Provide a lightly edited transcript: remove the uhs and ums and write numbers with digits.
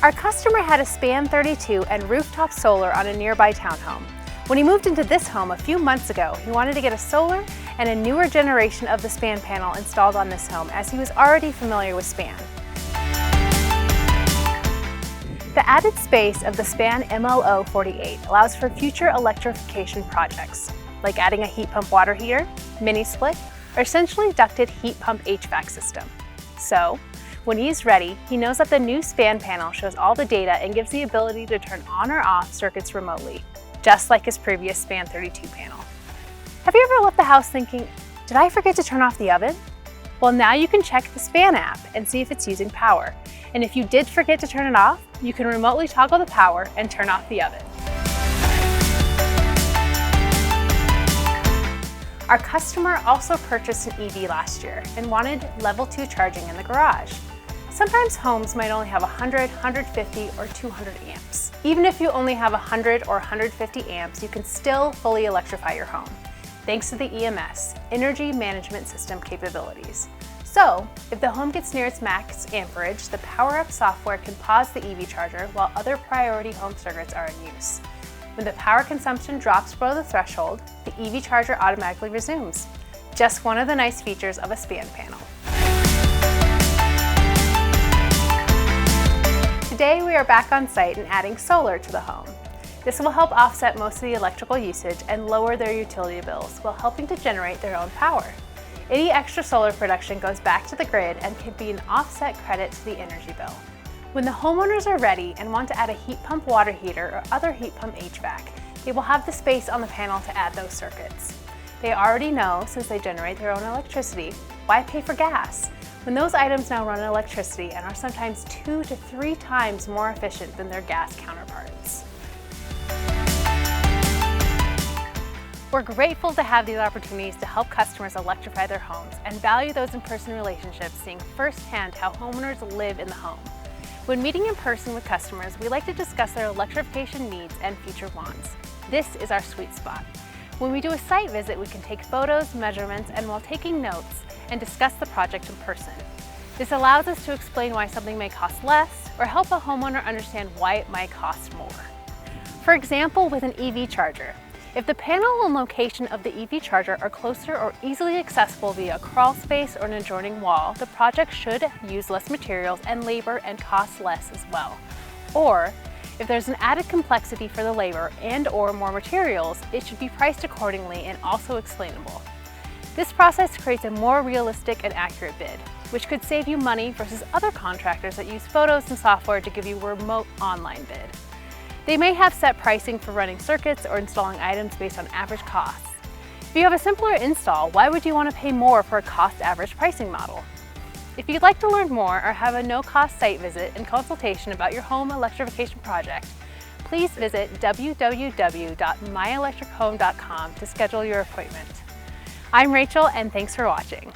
Our customer had a Span 32 and rooftop solar on a nearby townhome. When he moved into this home a few months ago, he wanted to get a solar and a newer generation of the Span panel installed on this home, as he was already familiar with Span. The added space of the Span MLO48 allows for future electrification projects, like adding a heat pump water heater, mini split, or centrally ducted heat pump HVAC system. So, when he's ready, he knows that the new Span panel shows all the data and gives the ability to turn on or off circuits remotely, just like his previous Span 32 panel. Have you ever left the house thinking, did I forget to turn off the oven? Well, now you can check the Span app and see if it's using power. And if you did forget to turn it off, you can remotely toggle the power and turn off the oven. Our customer also purchased an EV last year and wanted level 2 charging in the garage. Sometimes homes might only have 100, 150, or 200 amps. Even if you only have 100 or 150 amps, you can still fully electrify your home, thanks to the EMS, Energy Management System capabilities. So, if the home gets near its max amperage, the PowerUp software can pause the EV charger while other priority home circuits are in use. When the power consumption drops below the threshold, the EV charger automatically resumes. Just one of the nice features of a Span panel. Today we are back on site and adding solar to the home. This will help offset most of the electrical usage and lower their utility bills while helping to generate their own power. Any extra solar production goes back to the grid and can be an offset credit to the energy bill. When the homeowners are ready and want to add a heat pump water heater or other heat pump HVAC, they will have the space on the panel to add those circuits. They already know, since they generate their own electricity, why pay for gas? When those items now run electricity and are sometimes 2 to 3 times more efficient than their gas counterparts. We're grateful to have these opportunities to help customers electrify their homes and value those in-person relationships, seeing firsthand how homeowners live in the home. When meeting in person with customers, we like to discuss their electrification needs and future wants. This is our sweet spot. When we do a site visit, we can take photos, measurements, and while taking notes, and discuss the project in person. This allows us to explain why something may cost less or help a homeowner understand why it might cost more. For example, with an EV charger, if the panel and location of the EV charger are closer or easily accessible via a crawl space or an adjoining wall, the project should use less materials and labor and cost less as well. Or, if there's an added complexity for the labor and/or more materials, it should be priced accordingly and also explainable. This process creates a more realistic and accurate bid, which could save you money versus other contractors that use photos and software to give you a remote online bid. They may have set pricing for running circuits or installing items based on average costs. If you have a simpler install, why would you want to pay more for a cost-average pricing model? If you'd like to learn more or have a no-cost site visit and consultation about your home electrification project, please visit www.myelectrichome.com to schedule your appointment. I'm Rachel, and thanks for watching.